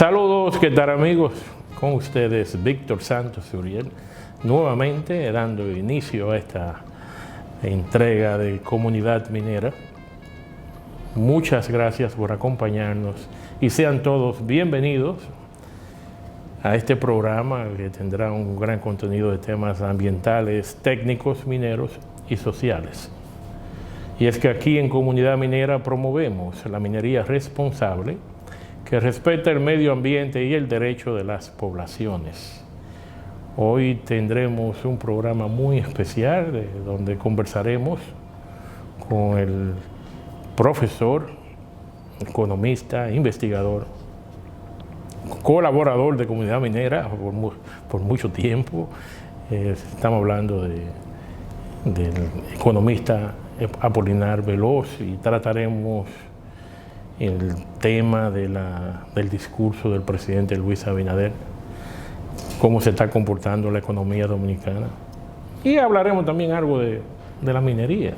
Saludos, ¿qué tal amigos? Con ustedes Víctor Santos Uriel, nuevamente dando inicio a esta entrega de Comunidad Minera. Muchas gracias por acompañarnos y sean todos bienvenidos a este programa que tendrá un gran contenido de temas ambientales, técnicos, mineros y sociales. Y es que aquí en Comunidad Minera promovemos la minería responsable que respeta el medio ambiente y el derecho de las poblaciones. Hoy tendremos un programa muy especial donde conversaremos con el profesor, economista, investigador, colaborador de Comunidad Minera por mucho tiempo. Estamos hablando del economista Apolinar Veloz y trataremos el tema del discurso del presidente Luis Abinader, cómo se está comportando la economía dominicana. Y hablaremos también algo de la minería.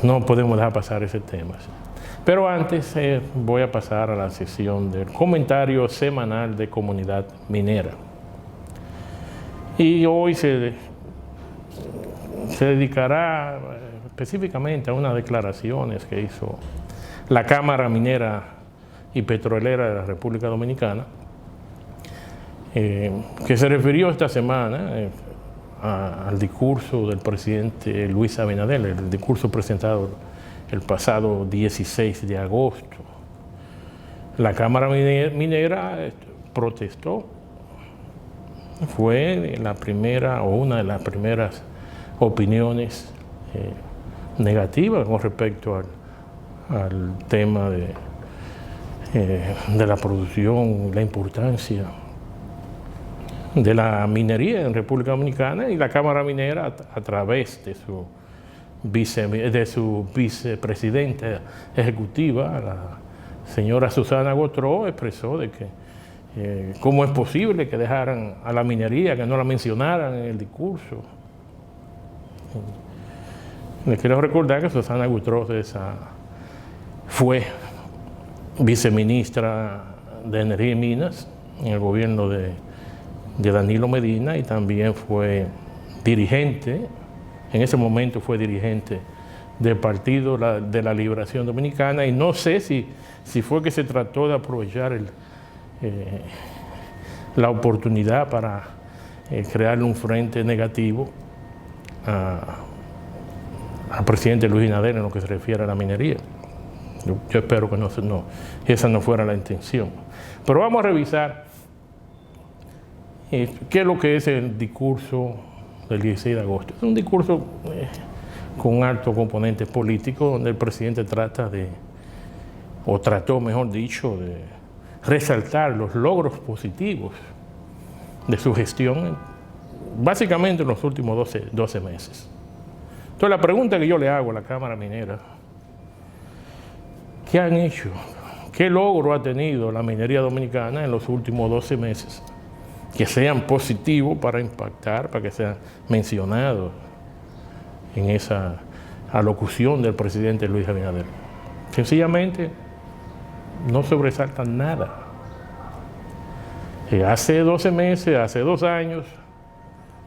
No podemos dejar pasar ese tema. Pero antes voy a pasar a la sesión del comentario semanal de Comunidad Minera. Y hoy se dedicará específicamente a unas declaraciones que hizo la Cámara Minera y Petrolera de la República Dominicana, que se refirió esta semana al discurso del presidente Luis Abinader, el discurso presentado el pasado 16 de agosto. La Cámara Minera protestó, fue la primera o una de las primeras opiniones negativas con respecto al tema de la producción, la importancia de la minería en República Dominicana, y la Cámara Minera a través de su vicepresidenta ejecutiva, la señora Susana Gotró, expresó de que cómo es posible que dejaran a la minería, que no la mencionaran en el discurso. Les quiero recordar que Susana Gotró fue viceministra de Energía y Minas en el gobierno de Danilo Medina, y también fue dirigente, en ese momento fue dirigente del Partido de la Liberación Dominicana, y no sé si fue que se trató de aprovechar la oportunidad para crearle un frente negativo al presidente Luis Abinader en lo que se refiere a la minería. Yo espero que esa no fuera la intención. Pero vamos a revisar qué es lo que es el discurso del 16 de agosto. Es un discurso con un alto componente político, donde el presidente trató, mejor dicho, de resaltar los logros positivos de su gestión, básicamente en los últimos 12 meses. Entonces, la pregunta que yo le hago a la Cámara Minera: ¿qué han hecho? ¿Qué logro ha tenido la minería dominicana en los últimos 12 meses que sean positivos para impactar, para que sean mencionados en esa alocución del presidente Luis Abinader? Sencillamente no sobresaltan nada. Hace 12 meses, hace 2 años,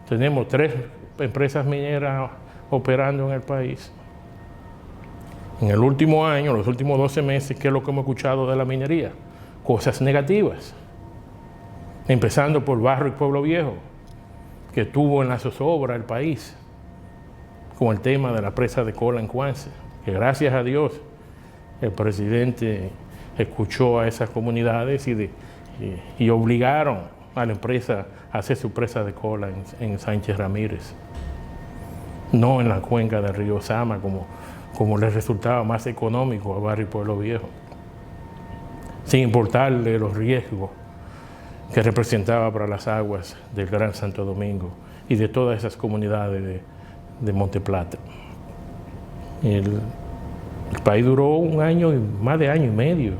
tenemos 3 empresas mineras operando en el país. En el último año, los últimos 12 meses, ¿qué es lo que hemos escuchado de la minería? Cosas negativas. Empezando por Barro y Pueblo Viejo, que tuvo en la zozobra el país con el tema de la presa de Cola en Cuance, que gracias a Dios el presidente escuchó a esas comunidades y obligaron a la empresa a hacer su presa de Cola en Sánchez Ramírez, no en la cuenca del río Sama, como les resultaba más económico a Barrio y Pueblo Viejo, sin importarle los riesgos que representaba para las aguas del Gran Santo Domingo y de todas esas comunidades de Monteplata. El país duró más de año y medio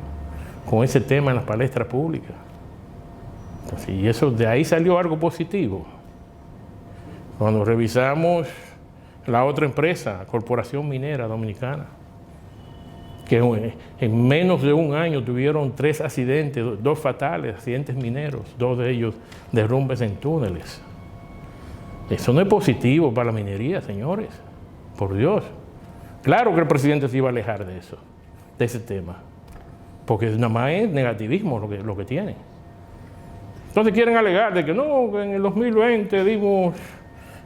con ese tema en las palestras públicas. Entonces, y eso, de ahí salió algo positivo. Cuando revisamos la otra empresa, Corporación Minera Dominicana, que en menos de un año tuvieron 3 accidentes, 2 fatales, accidentes mineros, 2 de ellos derrumbes en túneles. Eso no es positivo para la minería, señores, por Dios. Claro que el presidente se iba a alejar de eso, de ese tema, porque nada más es negativismo lo que tiene. Entonces quieren alegar de que no, que en el 2020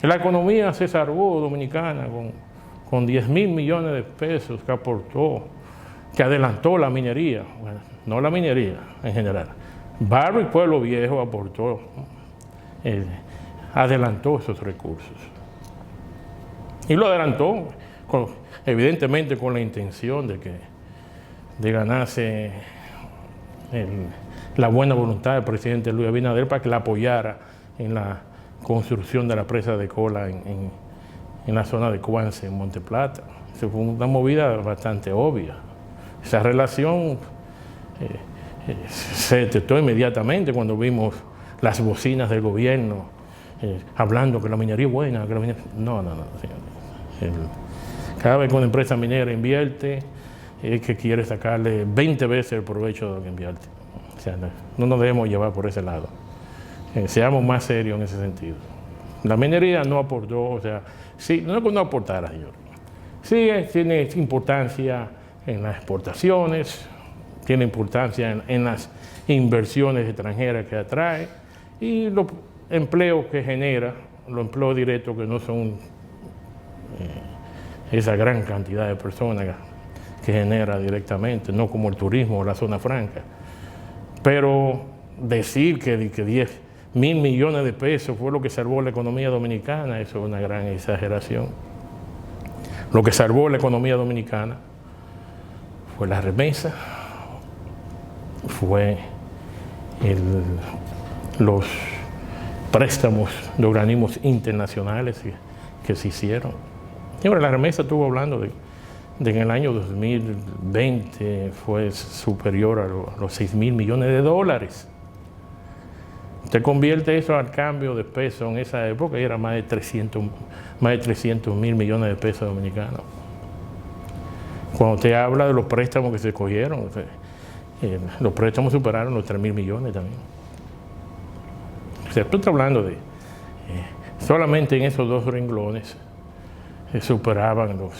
la economía se salvó dominicana con 10.000 millones de pesos que aportó, que adelantó la minería. Bueno, no la minería en general. Barrio y Pueblo Viejo aportó, adelantó esos recursos. Y lo adelantó, evidentemente con la intención de ganarse la buena voluntad del presidente Luis Abinader para que la apoyara en la construcción de la presa de Cola en la zona de Cuance, en Monte Plata. Eso fue una movida bastante obvia. Esa relación se detectó inmediatamente cuando vimos las bocinas del gobierno hablando que la minería es buena, que la minería... No, señores. Cada vez que una empresa minera invierte, es que quiere sacarle 20 veces el provecho de lo que invierte. O sea, no nos debemos llevar por ese lado. Seamos más serios en ese sentido. La minería no aportó, o sea, sí, no es que no aportara, señor. Sí, tiene importancia en las exportaciones, tiene importancia en las inversiones extranjeras que atrae y los empleos que genera, los empleos directos que no son esa gran cantidad de personas que genera directamente, no como el turismo o la zona franca. Pero decir que 10.000 millones de pesos fue lo que salvó la economía dominicana, eso es una gran exageración. Lo que salvó la economía dominicana fue la remesa, fue los préstamos de organismos internacionales que se hicieron. Y ahora la remesa estuvo hablando de que en el año 2020 fue superior a los 6.000 millones de dólares. Usted convierte eso al cambio de peso en esa época y era más de 300.000 millones de pesos dominicanos. Cuando usted habla de los préstamos que se cogieron, los préstamos superaron los 3.000 millones también. O sea, usted está hablando de solamente en esos 2 renglones se superaban los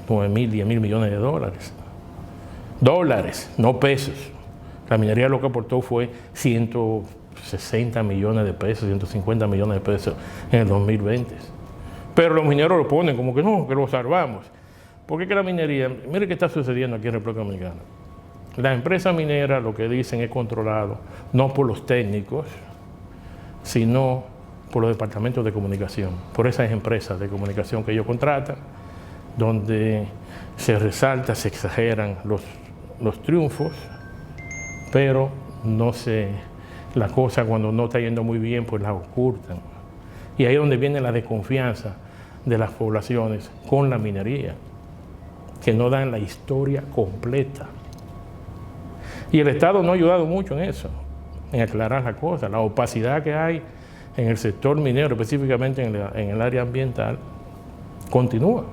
9.000, 10.000 millones de dólares. Dólares, no pesos. La minería lo que aportó fue 160 millones de pesos, 150 millones de pesos en el 2020. Pero los mineros lo ponen como que no, que lo salvamos. Porque es que la minería, mire qué está sucediendo aquí en República Dominicana. Las empresas mineras lo que dicen es controlado no por los técnicos, sino por los departamentos de comunicación, por esas empresas de comunicación que ellos contratan, donde se resalta, se exageran los triunfos, pero la cosa cuando no está yendo muy bien, pues la ocultan. Y ahí es donde viene la desconfianza de las poblaciones con la minería, que no dan la historia completa. Y el Estado no ha ayudado mucho en eso, en aclarar las cosas. La opacidad que hay en el sector minero, específicamente en el área ambiental, continúa.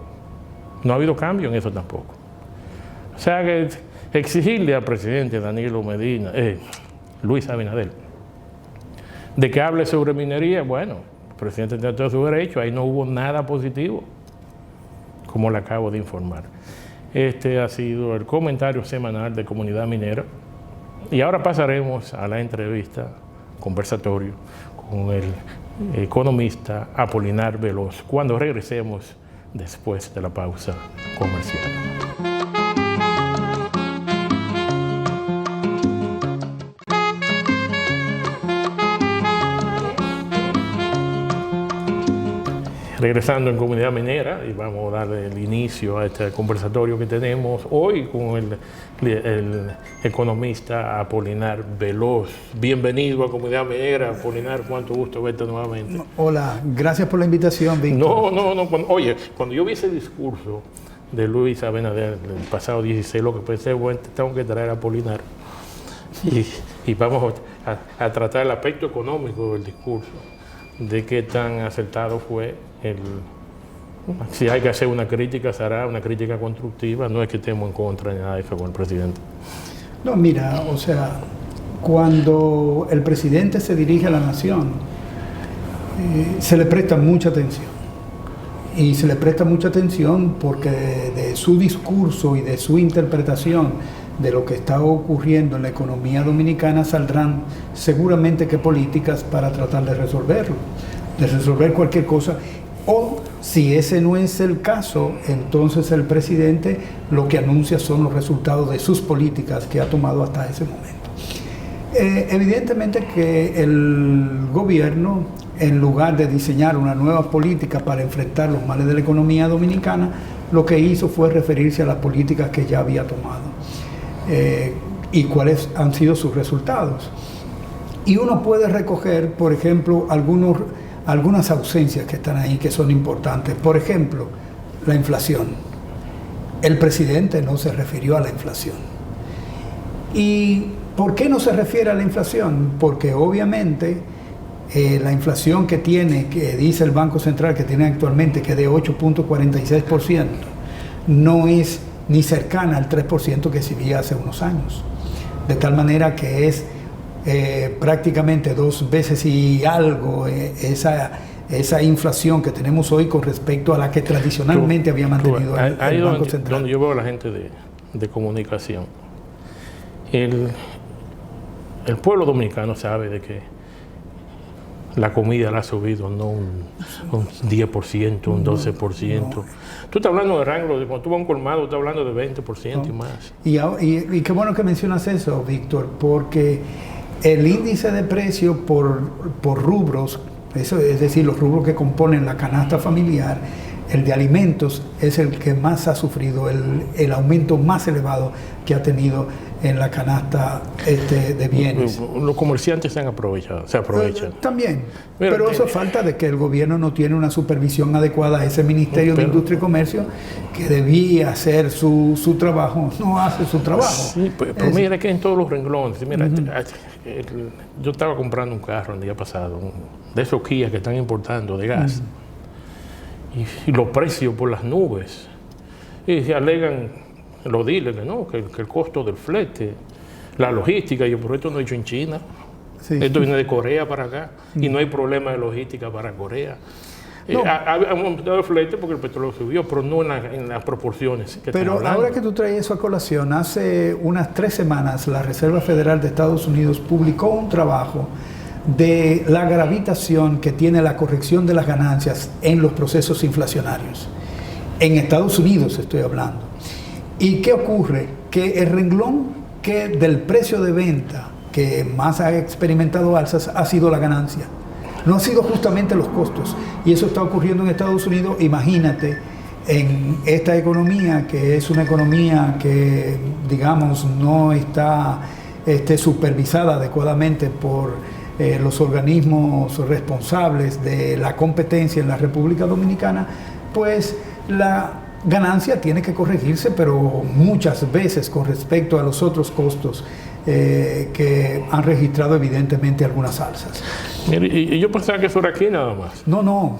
No ha habido cambio en eso tampoco. O sea que exigirle al presidente Danilo Medina, Luis Abinader, de que hable sobre minería, bueno, el presidente tiene todo su derecho, ahí no hubo nada positivo, como le acabo de informar. Este ha sido el comentario semanal de Comunidad Minera. Y ahora pasaremos a la entrevista, conversatorio, con el economista Apolinar Veloz, cuando regresemos después de la pausa comercial. Regresando en Comunidad Minera, y vamos a darle el inicio a este conversatorio que tenemos hoy con el economista Apolinar Veloz. Bienvenido a Comunidad Minera, Apolinar, cuánto gusto verte nuevamente. Hola, gracias por la invitación, Víctor. No, cuando yo vi ese discurso de Luis Abinader el pasado 16, lo que pensé, bueno, tengo que traer a Apolinar y vamos a tratar el aspecto económico del discurso, de qué tan acertado fue Si hay que hacer una crítica, será una crítica constructiva, no es que estemos en contra ni nada de eso con el presidente. No, mira, o sea, cuando el presidente se dirige a la nación, se le presta mucha atención. Y se le presta mucha atención porque de su discurso y de su interpretación de lo que está ocurriendo en la economía dominicana saldrán seguramente que políticas para tratar de resolverlo, de resolver cualquier cosa. O si ese no es el caso, entonces el presidente lo que anuncia son los resultados de sus políticas que ha tomado hasta ese momento. Evidentemente que el gobierno, en lugar de diseñar una nueva política para enfrentar los males de la economía dominicana, lo que hizo fue referirse a las políticas que ya había tomado y cuáles han sido sus resultados. Y uno puede recoger, por ejemplo, algunas ausencias que están ahí que son importantes. Por ejemplo, la inflación. El presidente no se refirió a la inflación. ¿Y por qué no se refiere a la inflación? Porque obviamente la inflación que dice el Banco Central que tiene actualmente, que es de 8.46%, no es ni cercana al 3% que exhibía hace unos años. De tal manera que es prácticamente 2 veces y algo esa inflación que tenemos hoy con respecto a la que tradicionalmente había mantenido el Banco Central. Donde yo veo a la gente de comunicación, el pueblo dominicano sabe de que la comida la ha subido, no un 10%, un 12%. No. Tú estás hablando de rango, cuando tú vas a un colmado, estás hablando de 20% y más. Y qué bueno que mencionas eso, Víctor, porque el índice de precio por rubros, eso, es decir, los rubros que componen la canasta familiar, el de alimentos es el que más ha sufrido, el aumento más elevado que ha tenido en la canasta de bienes. Los comerciantes se aprovechan. También. Mira, pero eso falta de que el gobierno no tiene una supervisión adecuada. Ese Ministerio de Industria y Comercio, que debía hacer su trabajo, no hace su trabajo. Sí, pero mira que en todos los renglones. Mira, yo estaba comprando un carro el día pasado, de esos Kia que están importando de gas. Y los precios por las nubes. Y se alegan los dealers que el costo del flete, la logística, yo por esto no he hecho en China. Sí. Esto viene de Corea para acá y no hay problema de logística para Corea. No. Ha aumentado el flete porque el petróleo subió, pero no en las proporciones que Pero ahora que tú traes eso a colación, hace unas 3 semanas la Reserva Federal de Estados Unidos publicó un trabajo de la gravitación que tiene la corrección de las ganancias en los procesos inflacionarios. En Estados Unidos estoy hablando. ¿Y qué ocurre? Que el renglón del precio de venta que más ha experimentado alzas ha sido la ganancia. No ha sido justamente los costos. Y eso está ocurriendo en Estados Unidos. Imagínate, en esta economía, que es una economía que, digamos, no está supervisada adecuadamente por los organismos responsables de la competencia en la República Dominicana, pues la ganancia tiene que corregirse, pero muchas veces con respecto a los otros costos que han registrado evidentemente algunas alzas. Y yo pensaba que eso era aquí nada más. No,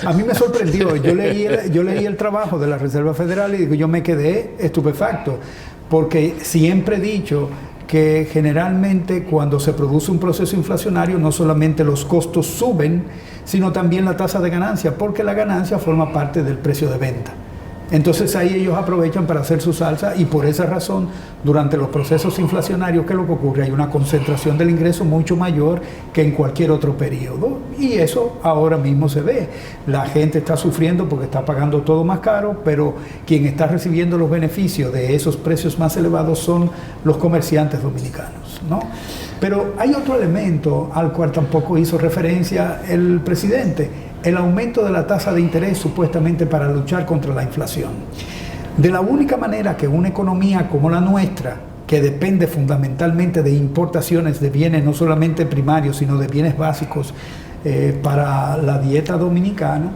a mí me sorprendió. Yo leí el trabajo de la Reserva Federal y digo, yo me quedé estupefacto, porque siempre he dicho que generalmente cuando se produce un proceso inflacionario no solamente los costos suben, sino también la tasa de ganancia, porque la ganancia forma parte del precio de venta. Entonces ahí ellos aprovechan para hacer su salsa y por esa razón durante los procesos inflacionarios, ¿qué es lo que ocurre? Hay una concentración del ingreso mucho mayor que en cualquier otro periodo y eso ahora mismo se ve. La gente está sufriendo porque está pagando todo más caro, pero quien está recibiendo los beneficios de esos precios más elevados son los comerciantes dominicanos, ¿no? Pero hay otro elemento al cual tampoco hizo referencia el presidente: el aumento de la tasa de interés supuestamente para luchar contra la inflación. De la única manera que una economía como la nuestra, que depende fundamentalmente de importaciones de bienes no solamente primarios, sino de bienes básicos para la dieta dominicana,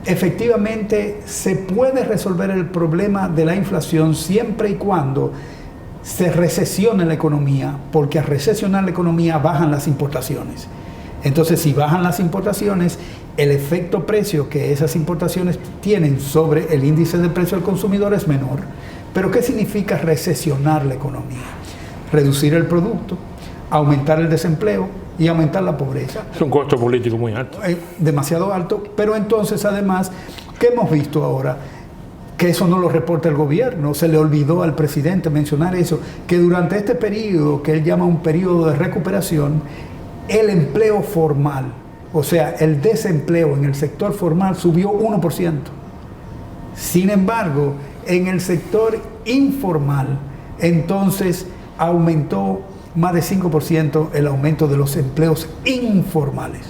efectivamente se puede resolver el problema de la inflación siempre y cuando se recesione la economía, porque al recesionar la economía bajan las importaciones. Entonces, si bajan las importaciones, el efecto precio que esas importaciones tienen sobre el índice de precio del consumidor es menor. Pero ¿qué significa recesionar la economía? Reducir el producto, aumentar el desempleo y aumentar la pobreza. Es un costo político muy alto. Demasiado alto, pero entonces además, ¿qué hemos visto ahora? Que eso no lo reporta el gobierno, se le olvidó al presidente mencionar eso, que durante este periodo, que él llama un periodo de recuperación, el empleo formal, o sea, el desempleo en el sector formal subió 1%. Sin embargo, en el sector informal, entonces aumentó más de 5% el aumento de los empleos informales.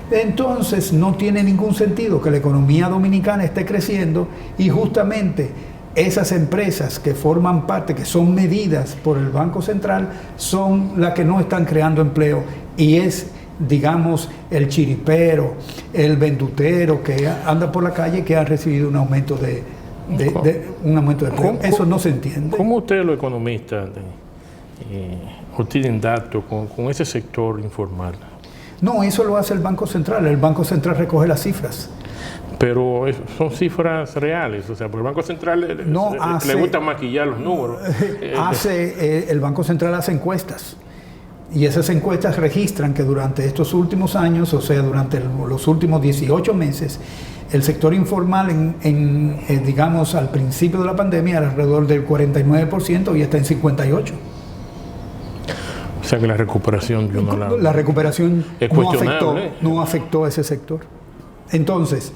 Entonces no tiene ningún sentido que la economía dominicana esté creciendo y justamente esas empresas que forman parte, que son medidas por el Banco Central, son las que no están creando empleo y es, digamos, el chiripero, el vendutero que anda por la calle que ha recibido un aumento de empleo. Eso no se entiende. ¿Cómo ustedes los economistas obtienen datos con ese sector informal? No, eso lo hace el Banco Central. El Banco Central recoge las cifras. Pero son cifras reales, o sea, porque el Banco Central le gusta maquillar los números. El Banco Central hace encuestas y esas encuestas registran que durante estos últimos años, o sea, durante los últimos 18 meses, el sector informal, digamos, al principio de la pandemia era alrededor del 49% y está en 58%. O sea que la recuperación la recuperación no afectó a ese sector. Entonces,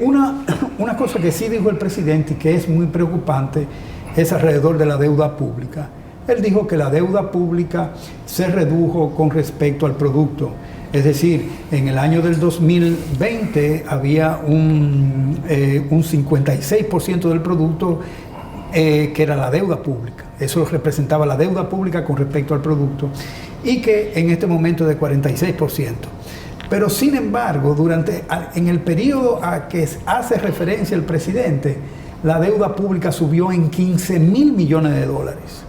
una cosa que sí dijo el presidente y que es muy preocupante es alrededor de la deuda pública. Él dijo que la deuda pública se redujo con respecto al producto. Es decir, en el año del 2020 había un 56% del producto que era la deuda pública. Eso representaba la deuda pública con respecto al producto y que en este momento es de 46%. Pero sin embargo, en el periodo a que hace referencia el presidente, la deuda pública subió en 15.000 millones de dólares.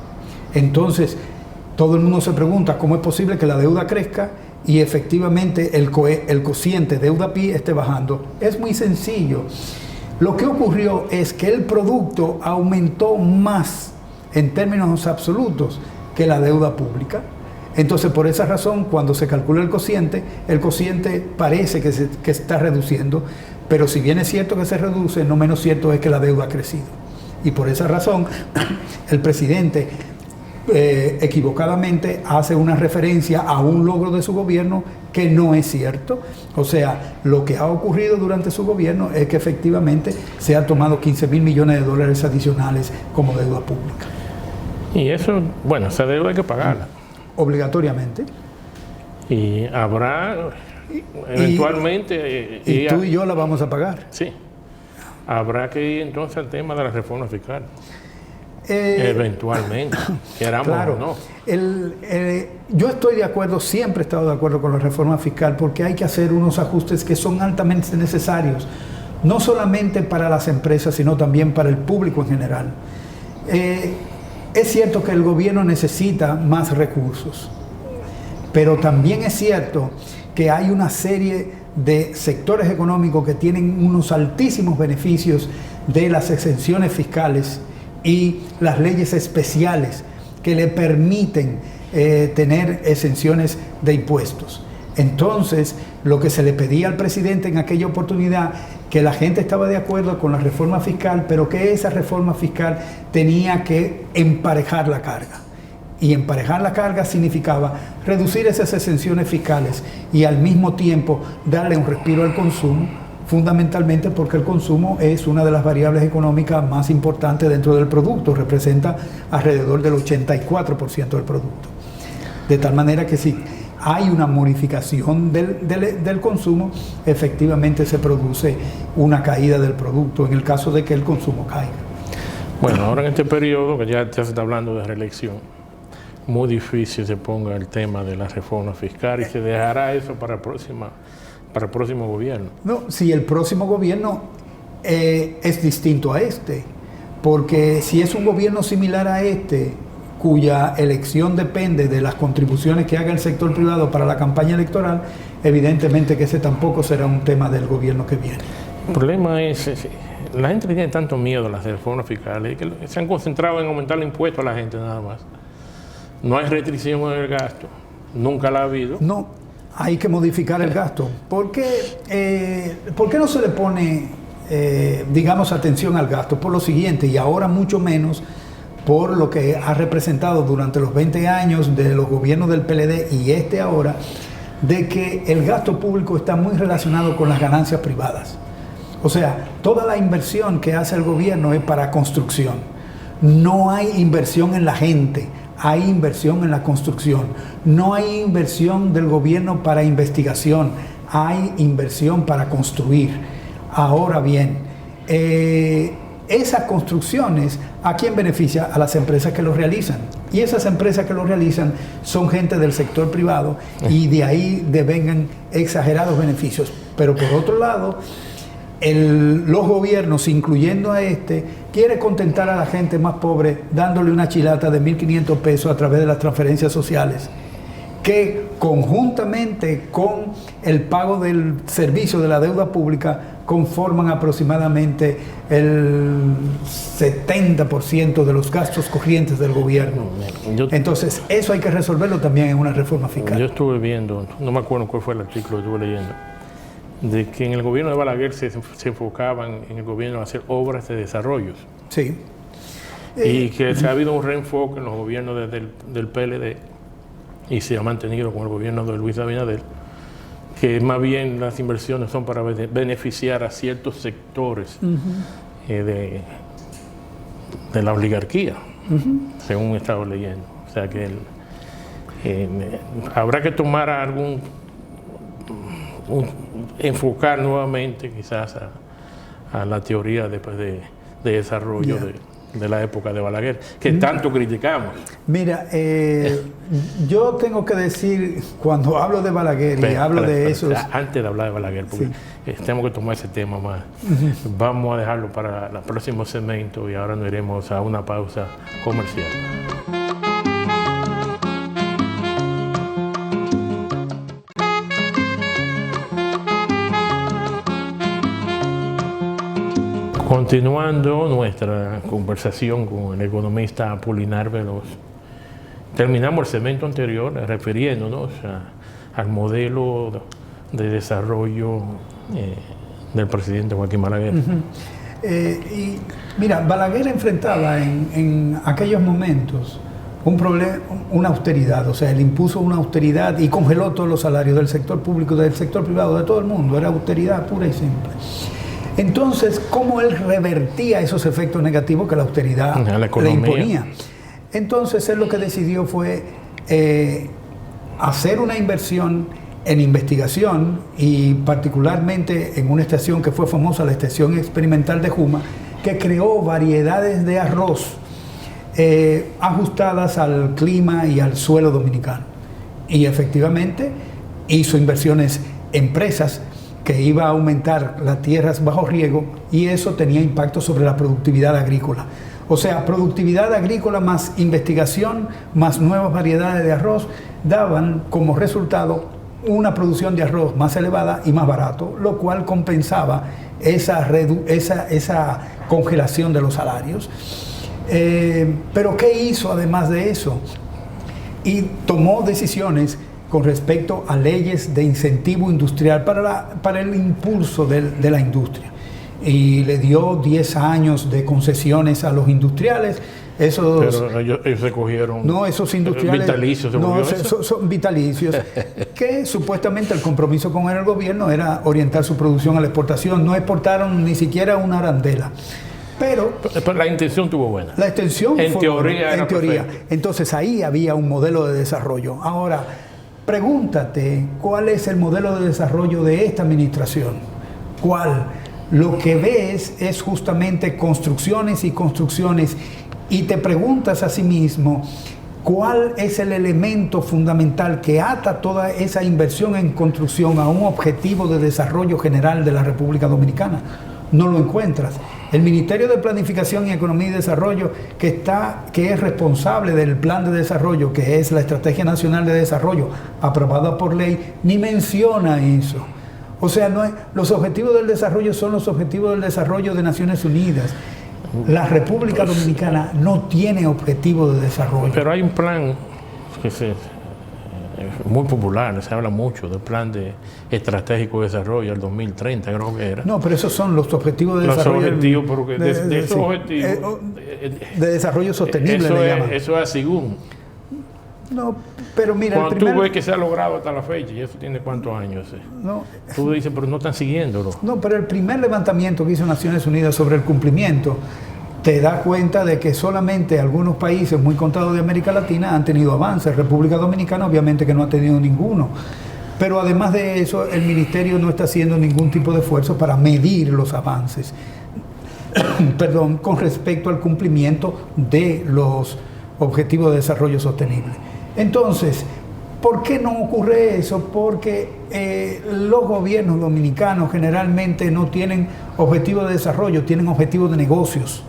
Entonces, todo el mundo se pregunta cómo es posible que la deuda crezca y efectivamente el cociente deuda-PIB esté bajando. Es muy sencillo. Lo que ocurrió es que el producto aumentó más en términos absolutos que la deuda pública. Entonces, por esa razón, cuando se calcula el cociente parece que está reduciendo, pero si bien es cierto que se reduce, no menos cierto es que la deuda ha crecido. Y por esa razón, el presidente equivocadamente hace una referencia a un logro de su gobierno que no es cierto. O sea, lo que ha ocurrido durante su gobierno es que efectivamente se ha tomado 15.000 millones de dólares adicionales como deuda pública. Y eso, bueno, esa deuda hay que pagarla. Obligatoriamente. Y habrá eventualmente... Y tú y yo la vamos a pagar. Sí. Habrá que ir entonces al tema de la reforma fiscal. Eventualmente, queramos claro, o no. Yo estoy de acuerdo, siempre he estado de acuerdo con la reforma fiscal porque hay que hacer unos ajustes que son altamente necesarios, no solamente para las empresas, sino también para el público en general. Es cierto que el gobierno necesita más recursos, pero también es cierto que hay una serie de sectores económicos que tienen unos altísimos beneficios de las exenciones fiscales y las leyes especiales que le permiten tener exenciones de impuestos. Entonces, lo que se le pedía al presidente en aquella oportunidad, que la gente estaba de acuerdo con la reforma fiscal, pero que esa reforma fiscal tenía que emparejar la carga. Y emparejar la carga significaba reducir esas exenciones fiscales y al mismo tiempo darle un respiro al consumo, fundamentalmente porque el consumo es una de las variables económicas más importantes dentro del producto, representa alrededor del 84% del producto. De tal manera que si hay una modificación del consumo, efectivamente se produce una caída del producto en el caso de que el consumo caiga. Bueno, ahora en este periodo, que ya se está hablando de reelección, muy difícil se ponga el tema de la reforma fiscal y se dejará eso para el próximo gobierno. No, si el próximo gobierno es distinto a este, porque si es un gobierno similar a este, cuya elección depende de las contribuciones que haga el sector privado para la campaña electoral, evidentemente que ese tampoco será un tema del gobierno que viene. El problema es, la gente tiene tanto miedo a las reformas fiscales que se han concentrado en aumentar el impuesto a la gente nada más. No hay restricción en el gasto, nunca la ha habido. No, hay que modificar el gasto. ¿Por qué no se le pone, digamos, atención al gasto? Por lo siguiente, y ahora mucho menos por lo que ha representado durante los 20 años de los gobiernos del PLD y ahora, de que el gasto público está muy relacionado con las ganancias privadas. O sea, toda la inversión que hace el gobierno es para construcción. No hay inversión en la gente, hay inversión en la construcción. No hay inversión del gobierno para investigación, hay inversión para construir. Ahora bien, esas construcciones, ¿a quién beneficia? A las empresas que lo realizan. Y esas empresas que lo realizan son gente del sector privado y de ahí devengan exagerados beneficios. Pero por otro lado, los gobiernos, incluyendo a quiere contentar a la gente más pobre dándole una chilata de 1.500 pesos a través de las transferencias sociales, que conjuntamente con el pago del servicio de la deuda pública conforman aproximadamente el 70% de los gastos corrientes del gobierno. Entonces, eso hay que resolverlo también en una reforma fiscal. Yo estuve viendo, no me acuerdo cuál fue el artículo que estuve leyendo, de que en el gobierno de Balaguer se enfocaban en el gobierno a hacer obras de desarrollo. Sí. Y que se ha habido un reenfoque en los gobiernos del PLD y se ha mantenido con el gobierno de Luis Abinader, que más bien las inversiones son para beneficiar a ciertos sectores de la oligarquía, según he estado leyendo. O sea que habrá que tomar enfocar nuevamente quizás a la teoría después de desarrollo de la época de Balaguer, que tanto criticamos. Mira, yo tengo que decir, cuando hablo de Balaguer y hablo de eso... Antes de hablar de Balaguer, porque tenemos que tomar ese tema más. Vamos a dejarlo para el próximo segmento y ahora nos iremos a una pausa comercial. Continuando nuestra conversación con el economista Apolinar Veloz, terminamos el segmento anterior refiriéndonos al modelo de desarrollo del presidente Joaquín Balaguer. Y mira, Balaguer enfrentaba en aquellos momentos un problema, una austeridad, o sea, él impuso una austeridad y congeló todos los salarios del sector público, del sector privado, de todo el mundo, era austeridad pura y simple. Entonces, ¿cómo él revertía esos efectos negativos que la austeridad le imponía? Entonces, él lo que decidió fue hacer una inversión en investigación y particularmente en una estación que fue famosa, la Estación Experimental de Juma, que creó variedades de arroz ajustadas al clima y al suelo dominicano. Y efectivamente hizo inversiones en presas que iba a aumentar las tierras bajo riego y eso tenía impacto sobre la productividad agrícola. O sea, productividad agrícola más investigación, más nuevas variedades de arroz, daban como resultado una producción de arroz más elevada y más barato, lo cual compensaba esa congelación de los salarios. Pero ¿qué hizo además de eso? Y tomó decisiones con respecto a leyes de incentivo industrial para el impulso de la industria. Y le dio 10 años de concesiones a los industriales. Pero ellos se cogieron. No, esos industriales. Vitalicios. No, son vitalicios. Que supuestamente el compromiso con el gobierno era orientar su producción a la exportación. No exportaron ni siquiera una arandela. Pero la intención tuvo buena. La intención en teoría. En teoría. Entonces ahí había un modelo de desarrollo. Ahora, pregúntate, ¿cuál es el modelo de desarrollo de esta administración? ¿Cuál? Lo que ves es justamente construcciones y construcciones y te preguntas a sí mismo, ¿cuál es el elemento fundamental que ata toda esa inversión en construcción a un objetivo de desarrollo general de la República Dominicana? No lo encuentras. El Ministerio de Planificación y Economía y Desarrollo, que es responsable del Plan de Desarrollo, que es la Estrategia Nacional de Desarrollo, aprobada por ley, ni menciona eso. O sea, los objetivos del desarrollo son los objetivos del desarrollo de Naciones Unidas. La República Dominicana no tiene objetivos de desarrollo. Pero hay un plan que es muy popular, se habla mucho del plan estratégico de desarrollo al 2030, creo que era. No, pero esos son los objetivos de desarrollo. Los objetivos, porque de esos objetivos... de desarrollo sostenible le llaman. Eso es según. No, pero mira, cuando tú ves que se ha logrado hasta la fecha, y eso tiene cuántos años, no, tú dices, pero no están siguiéndolo. No, pero el primer levantamiento que hizo Naciones Unidas sobre el cumplimiento te da cuenta de que solamente algunos países muy contados de América Latina han tenido avances. República Dominicana obviamente que no ha tenido ninguno. Pero además de eso, el ministerio no está haciendo ningún tipo de esfuerzo para medir los avances perdón, con respecto al cumplimiento de los objetivos de desarrollo sostenible. Entonces, ¿por qué no ocurre eso? Porque los gobiernos dominicanos generalmente no tienen objetivos de desarrollo, tienen objetivos de negocios.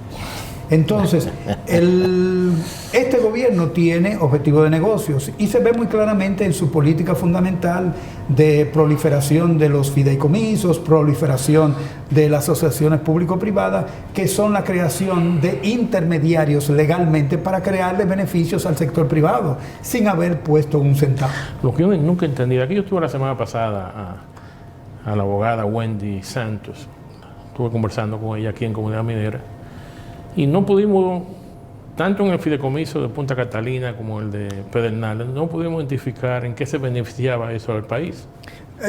Entonces, este gobierno tiene objetivos de negocios y se ve muy claramente en su política fundamental de proliferación de los fideicomisos, proliferación de las asociaciones público-privadas, que son la creación de intermediarios legalmente para crearle beneficios al sector privado, sin haber puesto un centavo. Lo que yo nunca entendí, aquí yo estuve la semana pasada a la abogada Wendy Santos, estuve conversando con ella aquí en Comunidad Minera, y no pudimos, tanto en el fideicomiso de Punta Catalina como el de Pedernales, no pudimos identificar en qué se beneficiaba eso al país.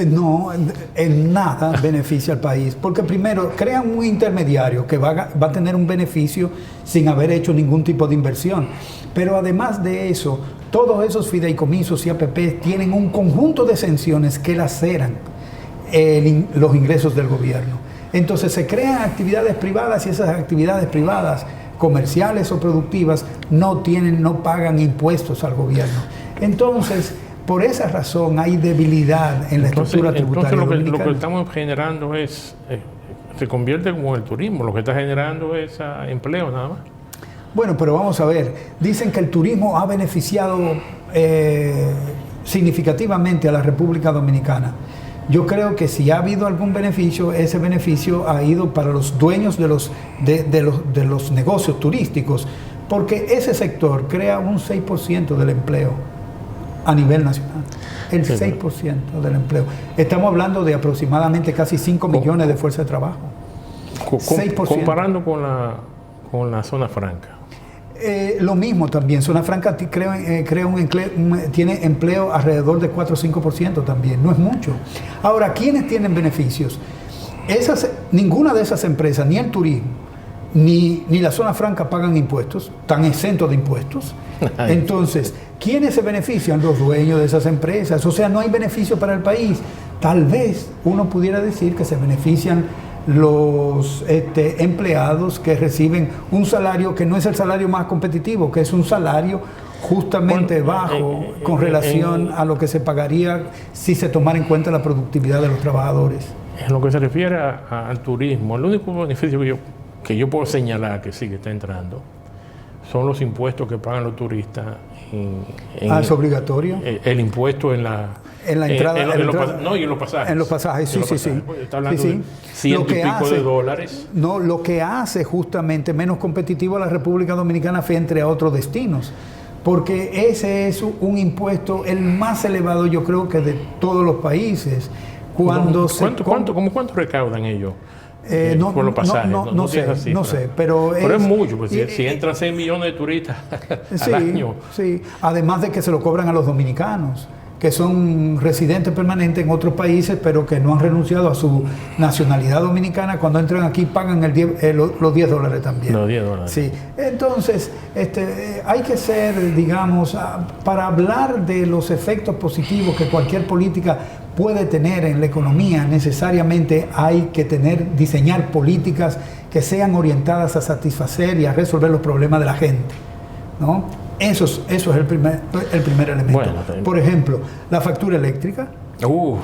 No, en nada beneficia al país, porque primero crean un intermediario que va a tener un beneficio sin haber hecho ningún tipo de inversión. Pero además de eso, todos esos fideicomisos y APP tienen un conjunto de exenciones que laceran los ingresos del gobierno. Entonces se crean actividades privadas y esas actividades privadas, comerciales o productivas, no pagan impuestos al gobierno. Entonces, por esa razón hay debilidad en la estructura tributaria dominicana. Entonces lo que estamos generando se convierte como el turismo, lo que está generando es empleo nada más. Bueno, pero vamos a ver, dicen que el turismo ha beneficiado significativamente a la República Dominicana. Yo creo que si ha habido algún beneficio, ese beneficio ha ido para los dueños de los negocios turísticos, porque ese sector crea un 6% del empleo a nivel nacional. El 6% del empleo. Estamos hablando de aproximadamente casi 5 millones de fuerzas de trabajo. 6%. Comparando con la zona franca. Lo mismo también, Zona Franca tiene empleo alrededor de 4 o 5% también, no es mucho. Ahora, ¿quiénes tienen beneficios? Ninguna de esas empresas, ni el turismo, ni la Zona Franca pagan impuestos, están exentos de impuestos. Entonces, ¿quiénes se benefician? Los dueños de esas empresas. O sea, no hay beneficio para el país. Tal vez uno pudiera decir que se benefician los empleados que reciben un salario que no es el salario más competitivo, que es un salario justamente bajo con relación a lo que se pagaría si se tomara en cuenta la productividad de los trabajadores. En lo que se refiere al turismo, el único beneficio que yo puedo señalar que sí que está entrando son los impuestos que pagan los turistas. ¿Es obligatorio? El impuesto en la entrada. Y en los pasajes. En los pasajes, sí. Está hablando de ciento y pico de dólares. No, lo que hace justamente menos competitivo a la República Dominicana frente a otros destinos. Porque ese es un impuesto el más elevado, yo creo, que de todos los países. ¿Cuánto recaudan ellos? Por los pasajes. No sé, pero es mucho, pues si entran 6 millones de turistas al año. Sí, además de que se lo cobran a los dominicanos, que son residentes permanentes en otros países, pero que no han renunciado a su nacionalidad dominicana. Cuando entran aquí pagan los $10 también. Los $10. Sí, entonces hay que ser, digamos, para hablar de los efectos positivos que cualquier política puede tener en la economía, necesariamente hay que diseñar políticas que sean orientadas a satisfacer y a resolver los problemas de la gente, ¿no? Eso es el primer elemento. Por ejemplo, la factura eléctrica.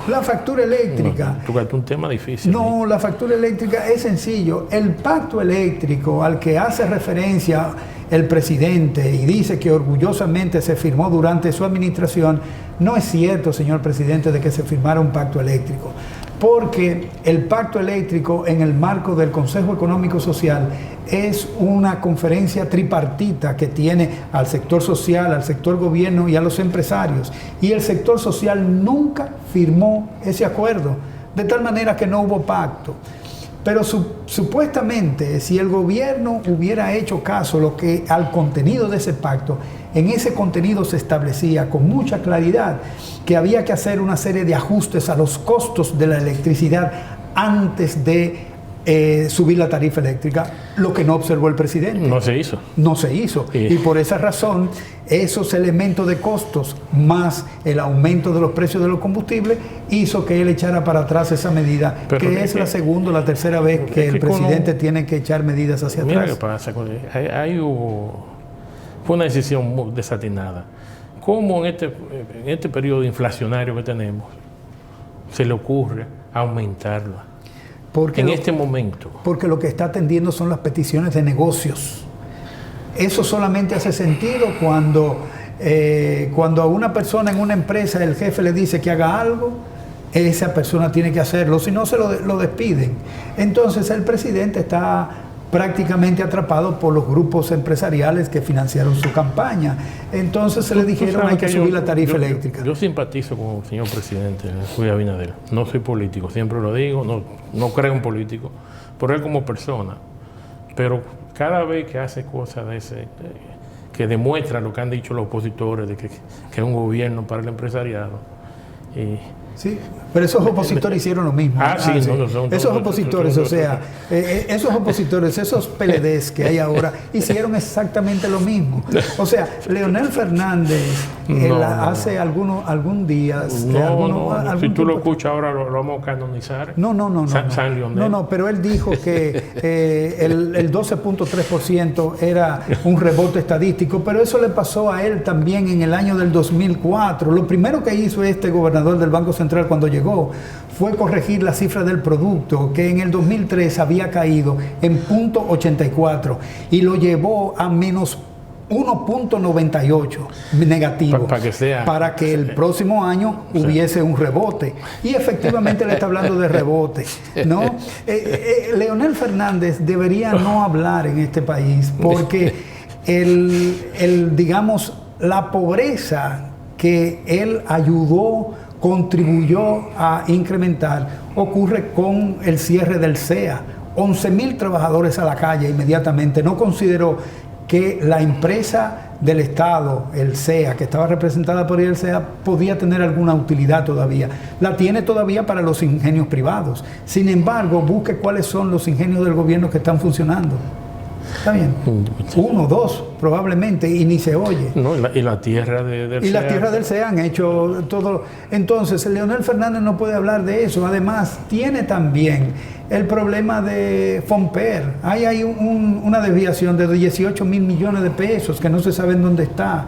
La factura eléctrica. Tocaste un tema difícil. No, la factura eléctrica es sencillo. El pacto eléctrico al que hace referencia el presidente y dice que orgullosamente se firmó durante su administración, no es cierto, señor presidente, de que se firmara un pacto eléctrico. Porque el pacto eléctrico en el marco del Consejo Económico Social es una conferencia tripartita que tiene al sector social, al sector gobierno y a los empresarios. Y el sector social nunca firmó ese acuerdo, de tal manera que no hubo pacto. Pero supuestamente, si el gobierno hubiera hecho caso al contenido de ese pacto, en ese contenido se establecía con mucha claridad que había que hacer una serie de ajustes a los costos de la electricidad antes de subir la tarifa eléctrica, lo que no observó el presidente. No se hizo. No se hizo. Y por esa razón, esos elementos de costos más el aumento de los precios de los combustibles hizo que él echara para atrás esa medida, que es la segunda o la tercera vez que el presidente tiene que echar medidas hacia atrás. Mira qué pasa. Fue una decisión muy desatinada. ¿Cómo en este periodo inflacionario que tenemos se le ocurre aumentarla? En este momento. Porque lo que está atendiendo son las peticiones de negocios. Eso solamente hace sentido cuando a una persona en una empresa el jefe le dice que haga algo, esa persona tiene que hacerlo, si no se lo despiden. Entonces el presidente está prácticamente atrapado por los grupos empresariales que financiaron su campaña. Entonces se le dijeron hay que subir la tarifa eléctrica. Yo simpatizo con el señor presidente Luis Abinader. No soy político, siempre lo digo, no creo en político, por él como persona. Pero cada vez que hace cosas de ese, que demuestra lo que han dicho los opositores, de que es un gobierno para el empresariado, sí, pero esos opositores hicieron lo mismo. Sí. Esos opositores, esos opositores, esos PLDs que hay ahora, hicieron exactamente lo mismo. O sea, Leonel Fernández, hace algún día... si tú lo escuchas ahora, lo vamos a canonizar. No, pero él dijo que el 12.3% era un rebote estadístico, pero eso le pasó a él también en el año del 2004. Lo primero que hizo este gobernador del Banco Central cuando llegó fue corregir la cifra del producto, que en el 2003 había caído en 0.84 y lo llevó a menos 1.98 negativo para que el próximo año hubiese un rebote. Y efectivamente le está hablando de rebote, ¿no? Leonel Fernández debería no hablar en este país porque digamos, la pobreza que él contribuyó a incrementar, ocurre con el cierre del CEA. 11,000 trabajadores a la calle inmediatamente. No consideró que la empresa del Estado, el CEA, que estaba representada por el CEA, podía tener alguna utilidad todavía. La tiene todavía para los ingenios privados. Sin embargo, busque cuáles son los ingenios del gobierno que están funcionando. Está bien. 1, 2, probablemente, y ni se oye. Y la tierra del CEA. Y las tierras del CEA han hecho todo. Entonces, Leonel Fernández no puede hablar de eso. Además, tiene también el problema de Fomper. Hay una desviación de 18,000 millones de pesos que no se sabe en dónde está.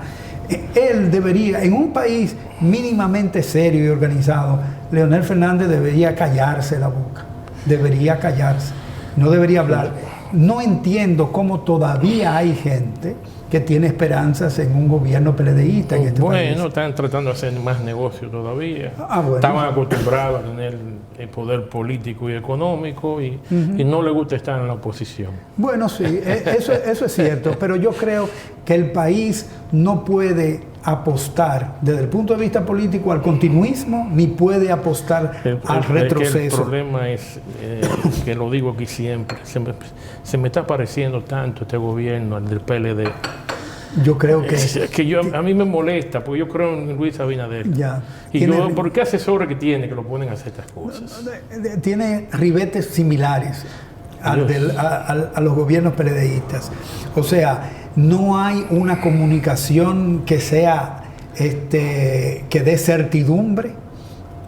Él debería, en un país mínimamente serio y organizado, Leonel Fernández debería callarse la boca. Debería callarse. No debería hablar. No entiendo cómo todavía hay gente que tiene esperanzas en un gobierno PLDista en este país. Bueno, están tratando de hacer más negocio todavía. Bueno. Estaban acostumbrados a tener el poder político y económico y no les gusta estar en la oposición. Bueno, sí, eso es cierto, pero yo creo que el país no puede apostar desde el punto de vista político al continuismo, ni puede apostar al retroceso. El problema es, que lo digo aquí siempre, se me está pareciendo tanto este gobierno, el del PLD. Yo creo que... a mí me molesta, porque yo creo en Luis Abinader. ¿Por qué asesores que tiene que lo ponen a hacer estas cosas? Tiene ribetes similares a los gobiernos PLDistas. O sea, no hay una comunicación que sea que dé certidumbre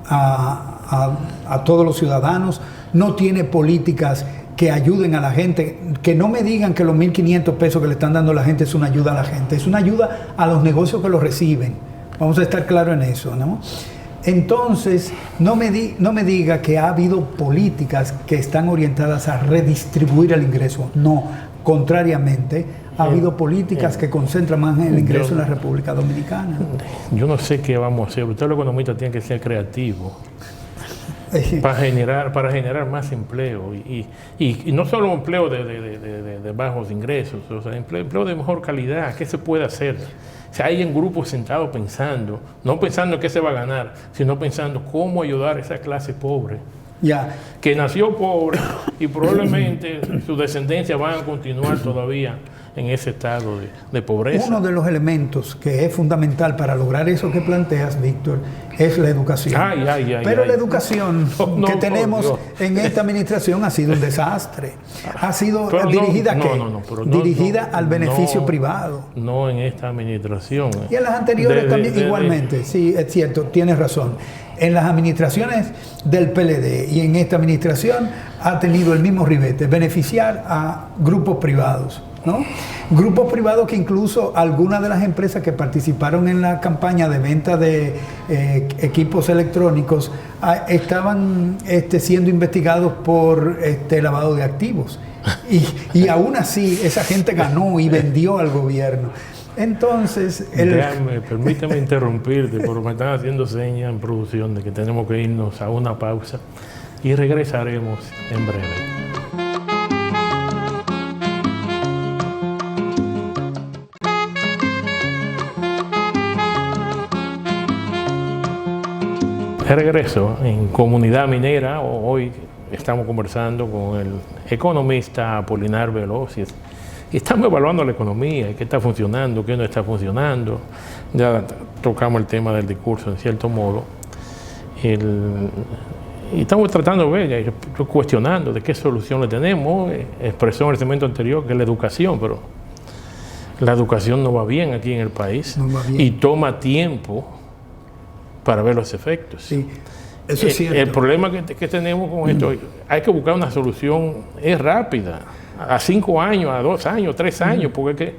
a todos los ciudadanos. No tiene políticas que ayuden a la gente, que no me digan que los 1.500 pesos que le están dando a la gente es una ayuda a la gente, es una ayuda a los negocios que lo reciben. Vamos a estar claros en eso, ¿no? Entonces, no me diga que ha habido políticas que están orientadas a redistribuir el ingreso. No, contrariamente, ha habido políticas que concentran más en el ingreso en la República Dominicana. Yo no sé qué vamos a hacer. Usted, los economistas, tienen que ser creativos para generar más empleo. Y no solo empleo de bajos ingresos, o sea, empleo de mejor calidad. ¿Qué se puede hacer? O sea, hay en grupos sentados pensando, no pensando en qué se va a ganar, sino pensando cómo ayudar a esa clase pobre. Ya. Que nació pobre y probablemente su descendencia van a continuar todavía en ese estado de pobreza. Uno de los elementos que es fundamental para lograr eso que planteas, Víctor, es la educación. Pero la educación que tenemos en esta administración ha sido un desastre. Ha sido dirigida al beneficio privado. No en esta administración. Y en las anteriores también igualmente. Sí, es cierto, tienes razón. En las administraciones del PLD y en esta administración ha tenido el mismo ribete, beneficiar a grupos privados, ¿no? Grupos privados que incluso algunas de las empresas que participaron en la campaña de venta de equipos electrónicos estaban siendo investigados por lavado de activos. Y aún así esa gente ganó y vendió al gobierno. Entonces, permítame interrumpirte, porque me están haciendo señas en producción de que tenemos que irnos a una pausa y regresaremos en breve. De regreso en Comunidad Minera. Hoy estamos conversando con el economista Apolinar Veloz y estamos evaluando la economía, qué está funcionando, qué no está funcionando. Ya tocamos el tema del discurso en cierto modo. Y estamos tratando de ver, cuestionando de qué solución le tenemos. Expresó en el segmento anterior que es la educación, pero la educación no va bien aquí en el país y toma tiempo para ver los efectos. Sí, eso es cierto. El problema que tenemos con esto, hay que buscar una solución rápida, a 5 años, a 2 años, 3 años, porque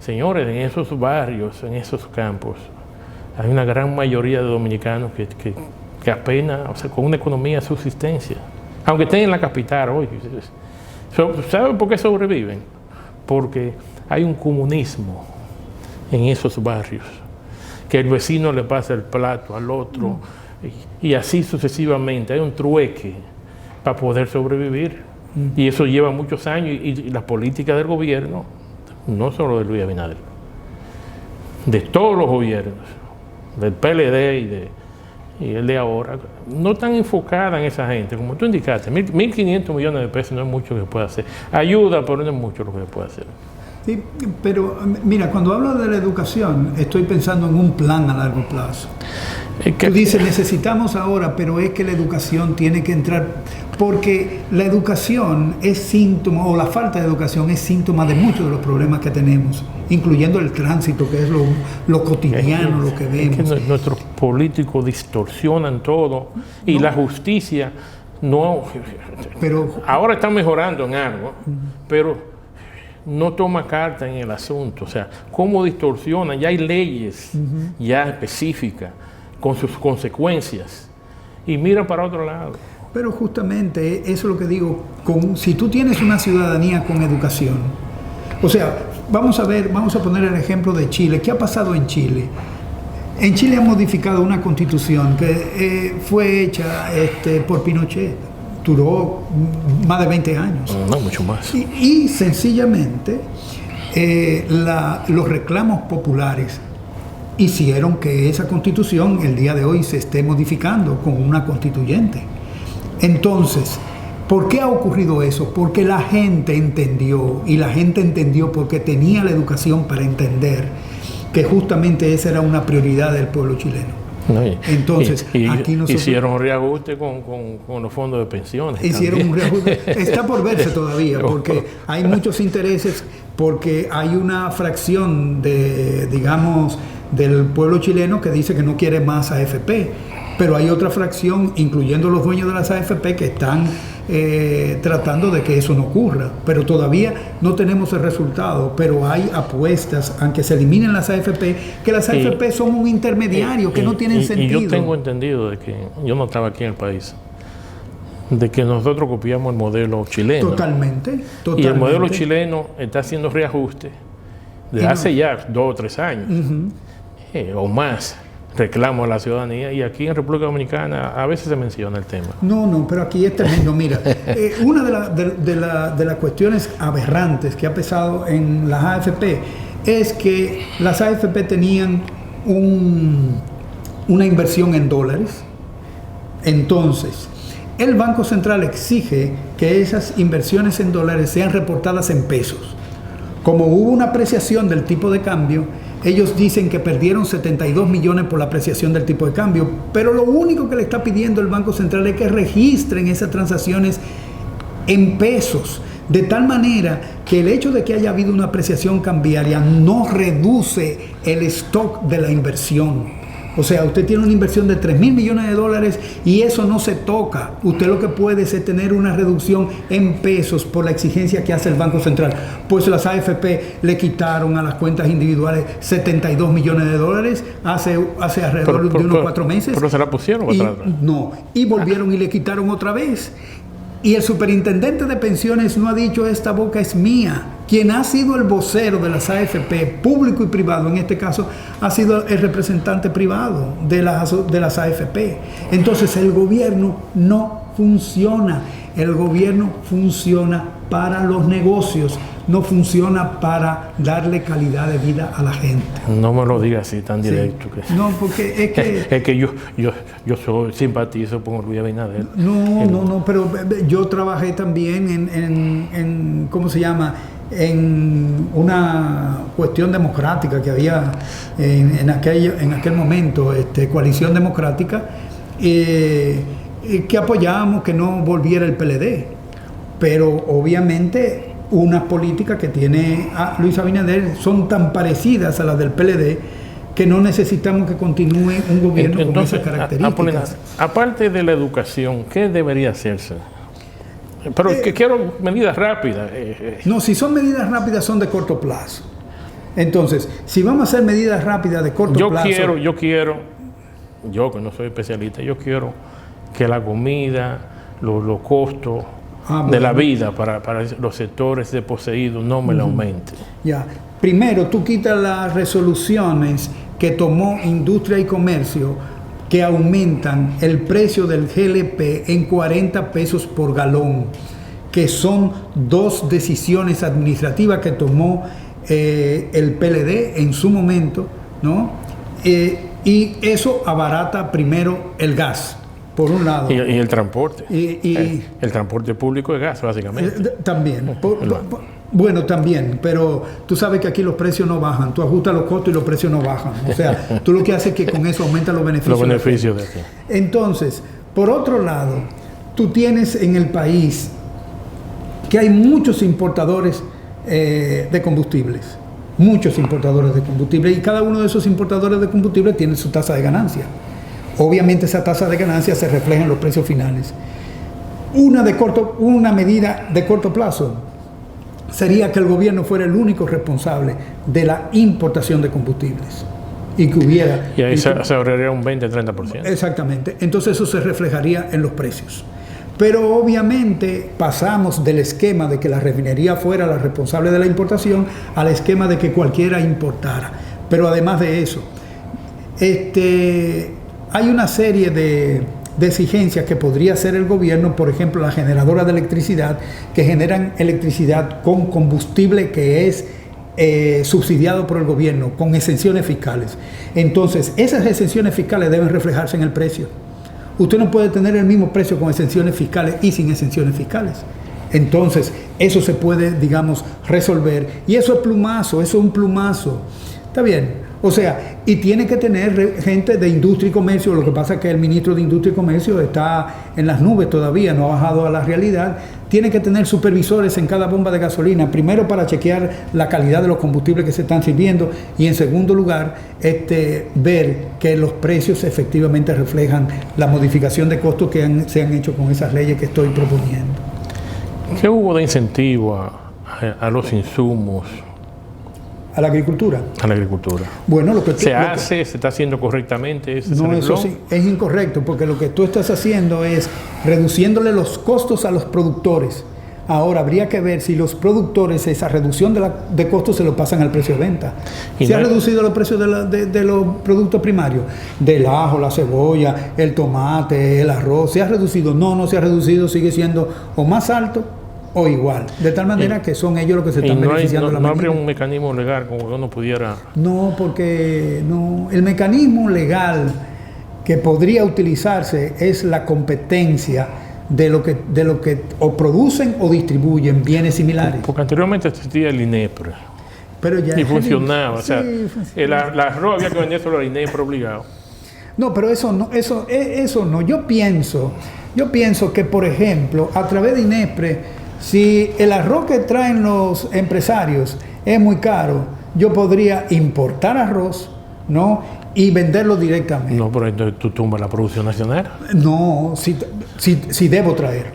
señores, en esos barrios, en esos campos, hay una gran mayoría de dominicanos que apenas, o sea, con una economía de subsistencia, aunque estén en la capital hoy. ¿Saben por qué sobreviven? Porque hay un comunismo en esos barrios, que el vecino le pasa el plato al otro, y así sucesivamente. Hay un trueque para poder sobrevivir. Y eso lleva muchos años, y la política del gobierno, no solo de Luis Abinader, de todos los gobiernos, del PLD y el de ahora, no están enfocada en esa gente, como tú indicaste. 1.500 millones de pesos no es mucho que se puede hacer. Ayuda, pero no es mucho lo que se puede hacer. Sí, pero mira, cuando hablo de la educación, estoy pensando en un plan a largo plazo. Tú dices, necesitamos ahora, pero es que la educación tiene que entrar, porque la educación es síntoma, o la falta de educación es síntoma de muchos de los problemas que tenemos, incluyendo el tránsito, que es lo cotidiano, lo que vemos. Es que nuestros políticos distorsionan todo, y la justicia no... Pero ahora está mejorando en algo, pero no toma carta en el asunto. O sea, cómo distorsionan. Ya hay leyes ya específicas con sus consecuencias y mira para otro lado. Pero justamente eso es lo que digo, si tú tienes una ciudadanía con educación, o sea, vamos a poner el ejemplo de Chile. ¿Qué ha pasado en Chile? En Chile han modificado una constitución que fue hecha por Pinochet. Duró más de 20 años. No, mucho más. Y sencillamente los reclamos populares hicieron que esa constitución el día de hoy se esté modificando con una constituyente. Entonces, ¿por qué ha ocurrido eso? Porque la gente entendió, y la gente entendió porque tenía la educación para entender que justamente esa era una prioridad del pueblo chileno. No, entonces, aquí nosotros hicieron un reajuste con los fondos de pensiones. Hicieron también. un reajuste. Está por verse todavía, porque hay muchos intereses, porque hay una fracción del pueblo chileno que dice que no quiere más AFP, pero hay otra fracción, incluyendo los dueños de las AFP, que están tratando de que eso no ocurra, pero todavía no tenemos el resultado, pero hay apuestas, aunque se eliminen las AFP, que las AFP son un intermediario, que no tienen sentido. Y yo tengo entendido de que, yo no estaba aquí en el país, de que nosotros copiamos el modelo chileno. Totalmente. Y el modelo chileno está haciendo reajuste de hace ya 2 o 3 años, o más, reclamo a la ciudadanía, y aquí en República Dominicana a veces se menciona el tema. No, pero aquí es tremendo. Mira, una de las cuestiones aberrantes que ha pesado en las AFP es que las AFP tenían una inversión en dólares. Entonces, el Banco Central exige que esas inversiones en dólares sean reportadas en pesos. Como hubo una apreciación del tipo de cambio, ellos dicen que perdieron 72 millones por la apreciación del tipo de cambio, pero lo único que le está pidiendo el Banco Central es que registren esas transacciones en pesos, de tal manera que el hecho de que haya habido una apreciación cambiaria no reduce el stock de la inversión. O sea, usted tiene una inversión de 3.000 millones de dólares y eso no se toca. Usted lo que puede es tener una reducción en pesos por la exigencia que hace el Banco Central. Pues las AFP le quitaron a las cuentas individuales 72 millones de dólares hace alrededor de unos 4 meses. ¿Pero se la pusieron otra vez? No, y volvieron y le quitaron otra vez. Y el superintendente de pensiones no ha dicho esta boca es mía. Quien ha sido el vocero de las AFP, público y privado, en este caso, ha sido el representante privado de las AFP. Entonces el gobierno no funciona. El gobierno funciona para los negocios, no funciona para darle calidad de vida a la gente. No me lo digas así tan directo. Sí. No, porque es que... es que yo simpatizo con Luis Abinader. No, pero yo trabajé también en ¿cómo se llama?, en una cuestión democrática que había en aquel momento, coalición democrática, que apoyábamos que no volviera el PLD, pero obviamente unas políticas que tiene a Luis Abinader son tan parecidas a las del PLD que no necesitamos que continúe un gobierno entonces, con esas características. Aparte de la educación, ¿qué debería hacerse? Pero que quiero medidas rápidas. No, si son medidas rápidas son de corto plazo. Entonces, si vamos a hacer medidas rápidas de corto plazo... Yo que no soy especialista, yo quiero que la comida, los costos de la vida para los sectores desposeídos no me la aumenten. Ya. Primero, tú quitas las resoluciones que tomó Industria y Comercio que aumentan el precio del GLP en 40 pesos por galón, que son 2 decisiones administrativas que tomó el PLD en su momento, ¿no? Y eso abarata primero el gas, por un lado. Y el transporte. El transporte público de gas, básicamente. También. Bueno, también, pero tú sabes que aquí los precios no bajan. Tú ajustas los costos y los precios no bajan. O sea, tú lo que haces es que con eso aumentas los beneficios. Los beneficios de aquí. Entonces, por otro lado, tú tienes en el país que hay muchos importadores de combustibles. Muchos importadores de combustible, y cada uno de esos importadores de combustible tiene su tasa de ganancia. Obviamente esa tasa de ganancia se refleja en los precios finales. Una medida de corto plazo sería que el gobierno fuera el único responsable de la importación de combustibles y que hubiera... Y ahí se ahorraría un 20-30%. Exactamente. Entonces eso se reflejaría en los precios. Pero obviamente pasamos del esquema de que la refinería fuera la responsable de la importación al esquema de que cualquiera importara. Pero además de eso, hay una serie de exigencias que podría hacer el gobierno, por ejemplo, las generadoras de electricidad, que generan electricidad con combustible que es subsidiado por el gobierno, con exenciones fiscales. Entonces, esas exenciones fiscales deben reflejarse en el precio. Usted no puede tener el mismo precio con exenciones fiscales y sin exenciones fiscales. Entonces, eso se puede, digamos, resolver. Y eso es plumazo, eso es un plumazo. Está bien. O sea, y tiene que tener gente de industria y comercio. Lo que pasa es que el ministro de Industria y Comercio está en las nubes todavía, no ha bajado a la realidad. Tiene que tener supervisores en cada bomba de gasolina, primero para chequear la calidad de los combustibles que se están sirviendo y en segundo lugar, ver que los precios efectivamente reflejan la modificación de costos que se han hecho con esas leyes que estoy proponiendo. ¿Qué hubo de incentivo a los insumos? ¿A la agricultura? A la agricultura. Bueno, ¿Se está haciendo correctamente? No, eso sí, es incorrecto, porque lo que tú estás haciendo es reduciéndole los costos a los productores. Ahora, habría que ver si los productores esa reducción de costos se lo pasan al precio de venta. ¿Se ha reducido los precios de los productos primarios? Del ajo, la cebolla, el tomate, el arroz. ¿Se ha reducido? No se ha reducido, sigue siendo o más alto o igual, de tal manera que son ellos los que se están beneficiando. ¿No habría un mecanismo legal como que uno pudiera...? No, porque el mecanismo legal que podría utilizarse es la competencia de lo que o producen o distribuyen bienes similares. Porque anteriormente existía el INEPRE. Pero ya y funcionaba, sí, o sea, el arroz había que vender solo al INEPRE obligado. No, pero eso no. Yo pienso que, por ejemplo, a través de INEPRE, si el arroz que traen los empresarios es muy caro, yo podría importar arroz, ¿no? Y venderlo directamente. No, pero entonces tú tumbas la producción nacional. No, si debo traer.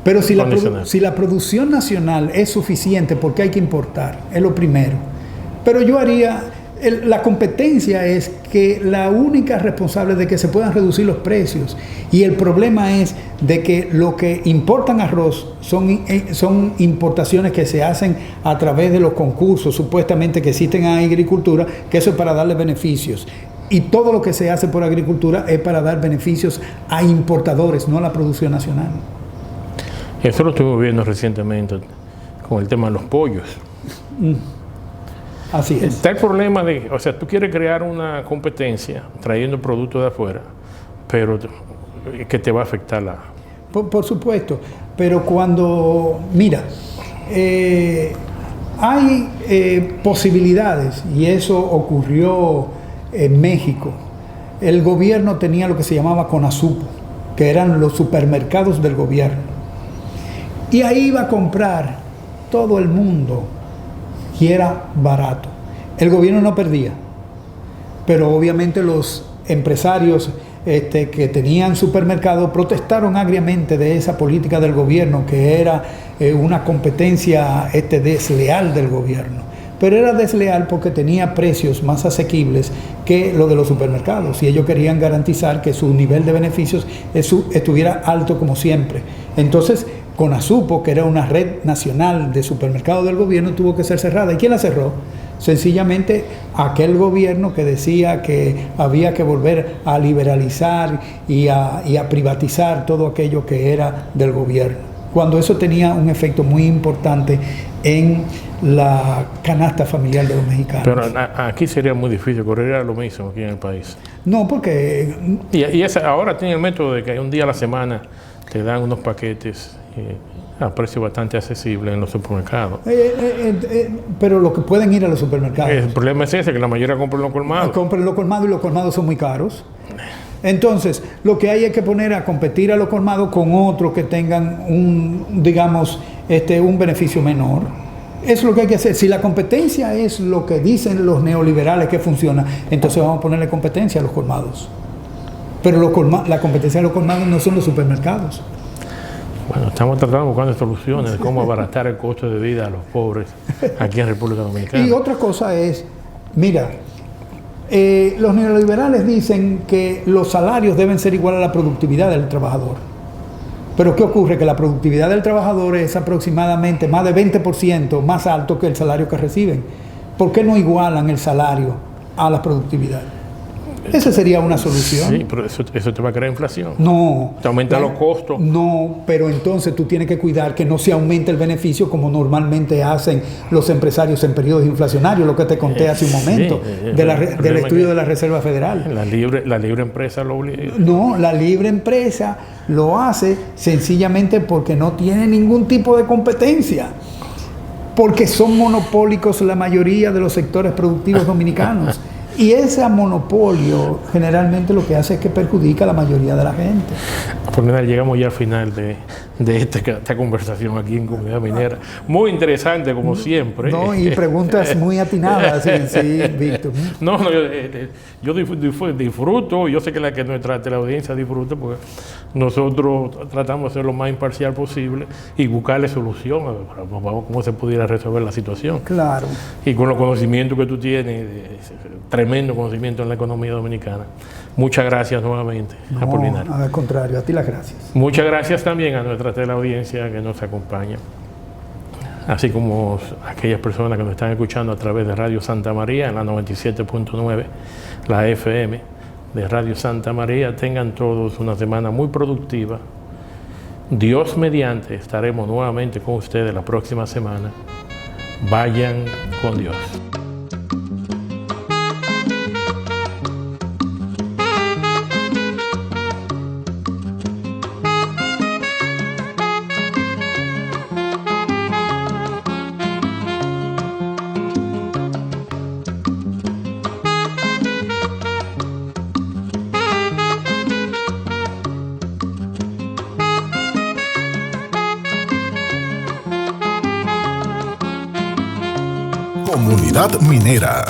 Pero si la producción nacional es suficiente, porque hay que importar, es lo primero. Pero yo haría... La competencia es que la única responsable de que se puedan reducir los precios, y el problema es de que lo que importan arroz son importaciones que se hacen a través de los concursos supuestamente que existen en agricultura, que eso es para darle beneficios, y todo lo que se hace por agricultura es para dar beneficios a importadores, no a la producción nacional. Eso lo estuvimos viendo recientemente con el tema de los pollos. Así es. Está el problema de, o sea, tú quieres crear una competencia trayendo productos de afuera, pero que te va a afectar la... Por supuesto, pero cuando, mira, hay posibilidades, y eso ocurrió en México. El gobierno tenía lo que se llamaba CONASUPO, que eran los supermercados del gobierno, y ahí iba a comprar todo el mundo y era barato. El gobierno no perdía, pero obviamente los empresarios que tenían supermercados protestaron agriamente de esa política del gobierno, que era una competencia desleal del gobierno. Pero era desleal porque tenía precios más asequibles que lo de los supermercados, y ellos querían garantizar que su nivel de beneficios estuviera alto como siempre. Entonces, CONASUPO, que era una red nacional de supermercados del gobierno, tuvo que ser cerrada. ¿Y quién la cerró? Sencillamente aquel gobierno que decía que había que volver a liberalizar y a privatizar todo aquello que era del gobierno, cuando eso tenía un efecto muy importante en la canasta familiar de los mexicanos. Pero aquí sería muy difícil, correría lo mismo aquí en el país. No, porque... ahora tiene el método de que un día a la semana te dan unos paquetes a precio bastante accesible en los supermercados. Pero lo que pueden ir a los supermercados. El problema es ese, que la mayoría compran los colmados. Compran los colmados, y los colmados son muy caros. Entonces, lo que hay es que poner a competir a los colmados con otros que tengan un beneficio menor. Eso es lo que hay que hacer. Si la competencia es lo que dicen los neoliberales que funciona, entonces vamos a ponerle competencia a los colmados. Pero la competencia de los colmados no son los supermercados. Bueno, estamos tratando buscando soluciones de cómo abaratar el costo de vida a los pobres aquí en República Dominicana. Y otra cosa es, mira, los neoliberales dicen que los salarios deben ser igual a la productividad del trabajador. Pero ¿qué ocurre? Que la productividad del trabajador es aproximadamente más de 20% más alto que el salario que reciben. ¿Por qué no igualan el salario a la productividad? Esa sería una solución. Sí, pero eso te va a crear inflación. No. Te aumenta los costos. No, pero entonces tú tienes que cuidar que no se aumente el beneficio como normalmente hacen los empresarios en periodos inflacionarios, lo que te conté hace un momento, del estudio de la Reserva Federal. La libre empresa lo obliga. No, la libre empresa lo hace sencillamente porque no tiene ningún tipo de competencia. porque son monopólicos la mayoría de los sectores productivos dominicanos. Y ese monopolio generalmente lo que hace es que perjudica a la mayoría de la gente. Pues nada, llegamos ya al final de esta conversación aquí en Comunidad Minera. Muy interesante, como siempre. No, y preguntas muy atinadas en sí, Víctor. No, yo disfruto, yo sé que nuestra teleaudiencia disfruta, porque nosotros tratamos de ser lo más imparcial posible y buscarle solución a cómo se pudiera resolver la situación. Claro. Y con los conocimientos que tú tienes, tremendo conocimiento en la economía dominicana. Muchas gracias nuevamente, Apolinario. Al contrario, a ti las gracias. Muchas gracias también a nuestra teleaudiencia que nos acompaña, así como a aquellas personas que nos están escuchando a través de Radio Santa María en la 97.9, la FM de Radio Santa María. Tengan todos una semana muy productiva. Dios mediante, estaremos nuevamente con ustedes la próxima semana. Vayan con Dios. Comunidad Minera.